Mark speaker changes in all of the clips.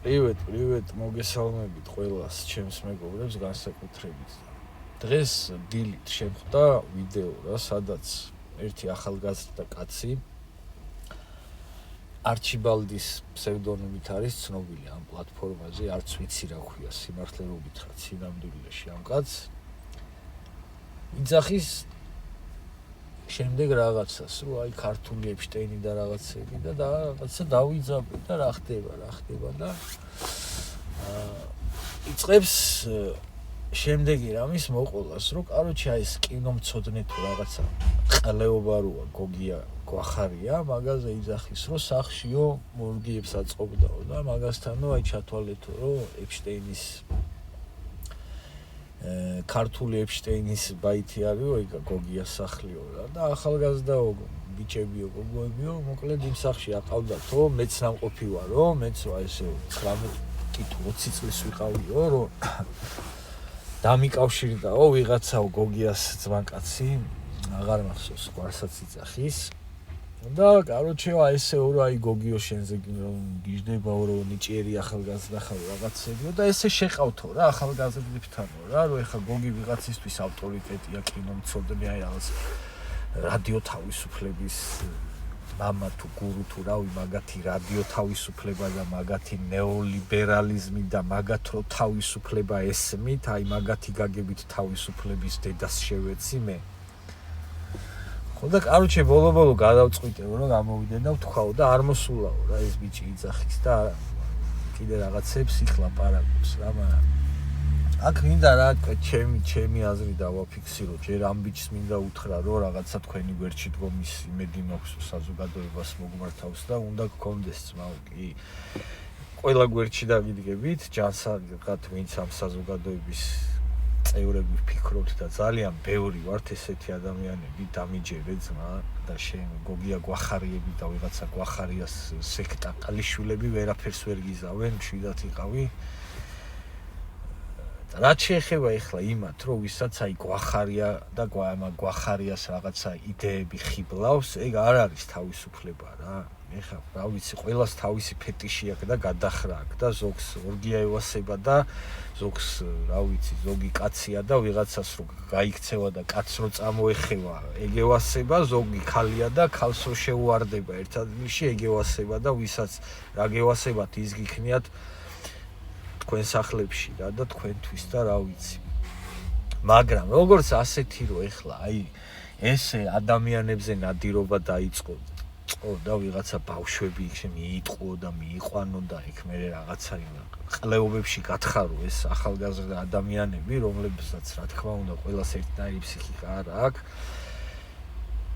Speaker 1: Привет, მოგესალმებით ყველას, ჩემს მეგობრებს განსაკუთრებით. დღეს დილით შემხვდა ვიდეო რა, სადაც ერთი ახალგაზრდა კაცი არჩიბალდის ფსევდონიმით არის ცნობილი ამ პლატფორმაზე, არც ვიცი რა ქვია, სიმართლე რო გითხრათ, სინამდვილეში ამ კაცს იძახის შემდეგ რაღაცას, რომ აი ქართული ეპშტეინი და რაღაცები და რაღაცა დავიძაბე და რა ხდება და იწყებს შემდეგი რამის მოყოლას, რომ კაროჩე აი ეს კინომცოდნე თუ რაღაცა ყლეობა როა გოგია გვახარია, მაგაზე იძახის, რომ სახშიო მორგიებს აწყობდაო და მაგასთანო აი ჩათვალეთო, რომ ეპშტეინის ქართული ეპშტეინის ბაითი არისო, ეგ გოგიას სახლიო რა და ახალგაზრდაო ბიჭებიო, გოგოებიო, მოკლედ იმ სახში აყავდათო, მეც ნამყოფი ვარო, მეც აი ესე 19 თუ 20 წლის ვიყავიო, რომ დამიკავშირდაო ვიღაცაო გოგიას ძმაკაცი, აღარ მახსოვს გვარსაც იძახის. და კაროჩე აი ესეო რა აი გოგიო შენზე გიждდებაო რომ ნიჭიერი ახალგაზრდა ხარ რაღაცებიო და ესე შეყავთო რა ახალგაზრდებთანო რა რომ ეხა გოგი ვიღაცისთვის ავტორიტეტია კინომცოდნე აი რაღაც რადიო თავისუფლების მამა თუ გურუ თუ რავი მაგათი რადიო თავისუფლება და მაგათი ნეოლიბერალიზმი და მაგათ რო თავისუფლება ესმით აი მაგათი გაგებით თავისუფლების დედას შევეცი მე და კაროჩე ბოლო გადავწყვიტე რომ გამოვიდე და ვთქვაო და არ მოსულაო რა ეს ბიჭი იძახის და კიდე რაღაცებს იხლაპარაკობს რა მაგრამ აქ მინდა რა ჩემი აზრი დავაფიქსირო ჯერ ამ ბიჭს მინდა უთხრა რომ რაღაცა თქვენი გვერდში დგომის იმედი მაქვს საზოგადოებას მოგმართავს და უნდა გქონდეს ძმაო კი ყველა გვერდში დაგიდგებით ჯანსაღად ვინც ამ საზოგადოების წევრები ვფიქრობთ და ძალიან ბევრი ვართ ესეთი ადამიანები დამიჯერე ძმა და შენ გოგია გვახარიები და ვიღაცა გვახარიას სექტა ყალიშვილები ვერაფერს ვერ გიზავენ მშვიდად იყავი რაც შეეხება ახლა იმათ რომ ვისაც აი გვახარია და გვახარიას რაღაცა იდეები ხიბლავს ეგ არ არის თავისუფლება რა ეხლა რა ვიცი ყველას თავისი ფეტიში აქვს და გადახრა აქვს და ზოგს ორგია ევასება და ზოგს რა ვიცი ზოგი კაცია და ვიღაცას რო გაიქცევა და კაცს რო წამოეხევა ეგ ევასება ზოგი ქალია და ქალს რო შეუვარდება ერთ ადგილში ეგ ევასება და ვისაც რა გევასებათ ის გიქნიათ თქვენ სახლებში რა და თქვენთვის და რა ვიცი მაგრამ როგორც ასეთი რო ეხლა აი ესე ადამიანებზე ნადირობა დაიწყო და ვიღაცა ბავშვები იქ მიიტყუო და მიიყვანო და იქ მე რაღაცა ყლეობებში გათხარო ეს ახალგაზრდა ადამიანები რომლებსაც რა თქმა უნდა ყველას ერთნაირი ფსიქიკა არ აქვს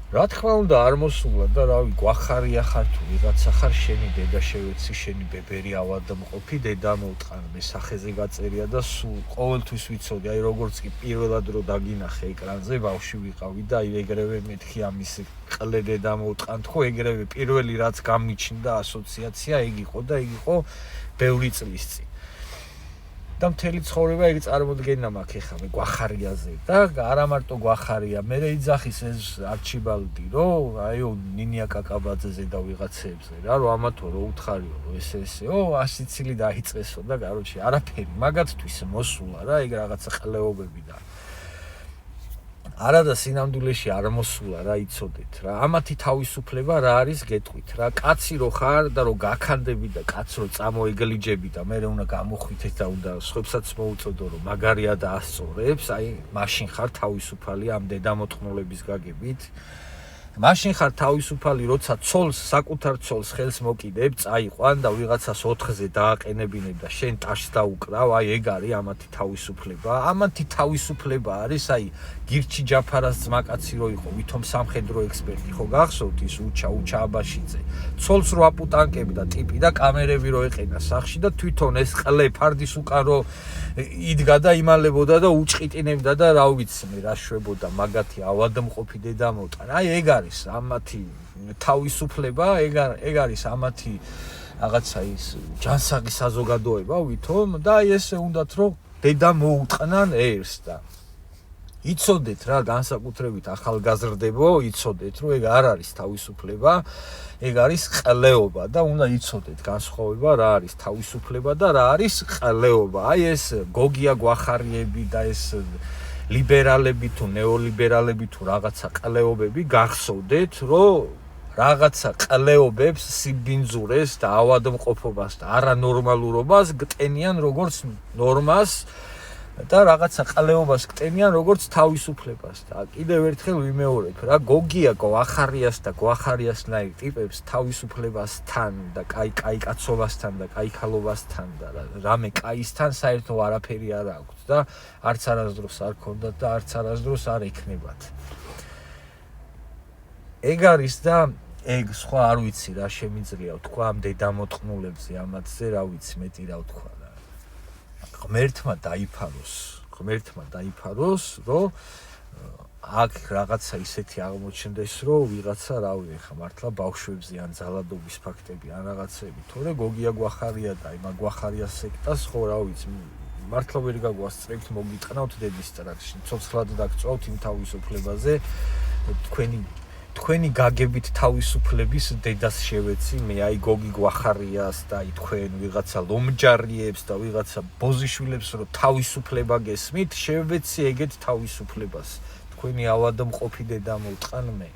Speaker 1: რა თქმა უნდა არ მოსულა და რავი გვახარია ხარ თუ ვიღაცა ხარ შენი დედა შევეცი შენი ბებერი ავადმყოფი დედა მოუტყანე სახეზე გაწერია და სულ ყოველთვის ვიცოდი აი როგორც კი პირველად რო დაგინახე ეკრანზე ბავშვი ვიყავი და აი ეგრევე მეთქი ამის ყლე დედა მოუტყან თქო ეგრევე პირველი რაც გამიჩნდა ასოციაცია ეგ იყო და ეგ იყო ბევრი წლის წინ და მთელი ცხოვრება ეგ წარმოდგენა მაქვს ეხლა მე გვახარიაზე და არა მარტო გვახარია მე იძახის ეს არჩიბალდი რომ აიო ნინია კაკაბაძეზე და ვიღაცებზე რა რომ ამათო რო უთხარიო რომ ესეო 100 წილი დაიწყესო და კაროჩე არაფერი მაგათთვის მოსულა რა ეგ რაღაცა ყლეობები და არა და სინამდვილეში არ მოსულა რა იცოდეთ რა ამათი თავისუფლება რა არის გეტყვით რა კაცი რო ხარ და რო გაქანდები და კაც რო წამოეგლიჯები და მე უნდა გამოხვითეთ და უნდა სხვებსაც მოუწოდო რომ მაგარია და ასწორებს აი მაშინ ხარ თავისუფალი ამ დედამოწყნოლების გაგებით მაშინ ხარ თავისუფალი როცა ცოლს საკუთარ ცოლს ხელს მოკიდებ წაიყვან და ვიღაცას 4-ზე დააყენებინებ და შენ ტაშს დაუკრავ აი ეგ არის ამათი თავისუფლება ამათი თავისუფლება არის აი გირჩი ჯაფარას ძმაკაცი რო იყო ვითომ სამხედრო ექსპერტი ხო გახსოვთ ის უჩა აბაშიძე ცოლს რო აპუტანკებდა ტიპი და კამერები რო ეყენა სახში და თვითონ ეს ყლე ფარდის უკან რო იდგა და იმალებოდა და უჭყიტინებდა და რა ვიცი მე რა შვებოდა მაგათი ავადმყოფი დედა მოტყან აი ეგ არის ამათი თავისუფლება ეგ არის ამათი რაღაცა ის ჯანსაღი საზოგადოება ვითომ და აი ესე უნდათ რომ დედა მოუტყნან ერს და იცოდეთ რა განსაკუთრებით ახალგაზრდებო, იცოდეთ რომ ეგ არ არის თავისუფლება, ეგ არის ყლეობა და უნდა იცოდეთ განსხვავება რა არის თავისუფლება და რა არის ყლეობა. აი ეს გოგია გვახარიები და ეს ლიბერალები თუ ნეოლიბერალები თუ რაღაცა ყლეობები გახსოვდეთ, რომ რაღაცა ყლეობებს, სიბინძურეს და ავადმყოფობას და არანორმალურობას გტენიან როგორც ნორმას და რაღაცა ყლეობას გტენიან როგორც თავისუფლებას. და კიდევ ერთხელ ვიმეორებ რა, გოგია გვახარიას და გვახარიასნაირ ტიპებს თავისუფლებასთან და კაი კაცობასთან და კაიქალობასთან და რამე კაისთან საერთო არაფერი არ აქვს და არც არასდროს არ ქონდათ და არც არასდროს არ ექნებათ. ეგ არის და ეგ სხვა არ ვიცი რა შემიძლია ვთქვა ამ დედამოტყნულებზე, ამათზე რა ვიცი მეტი რა ვთქვა. ღმერთმა დაიფაროს, რომ აქ რაღაცა ისეთი აღმოჩნდეს, რომ ვიღაცა რავი, ხა მართლა ბავშვებზე ან ძალადობის ფაქტები ან რაღაცები, თორე გოგია გვახარია და იმ გვახარიას სექტას ხო რა ვიცი, მართლა ვერ გაგვასწრებთ მოგიტყნავთ დედის ტრაქში, ცოცხლად დაგწვავთ იმ თავისუფლებაზე, თქვენი გაგებით თავისუფლების დედას შევეცი მე, აი გოგი გვახარიას და აი თქვენ ვიღაცა ლომჯარიებს და ვიღაცა ბოზიშვილებს რომ თავისუფლება გესმით, შევეცი ეგეთ თავისუფლებას. თქვენი ავადმყოფი დედა მოვტყან მე.